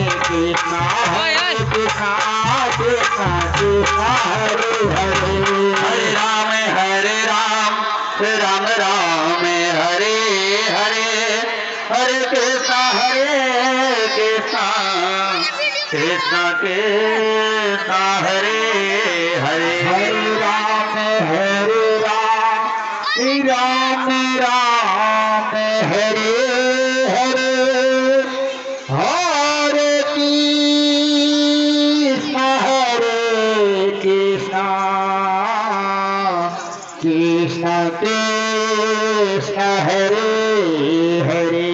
Krishna Krishna Krishna Krishna Hare Hare Hare Ram Ram Ram Hare Hare Hare Krishna Krishna Krishna Hare Hare Hare Ram Ram Ram Hare Hare Hare Krishna Krishna Krishna Hare Hare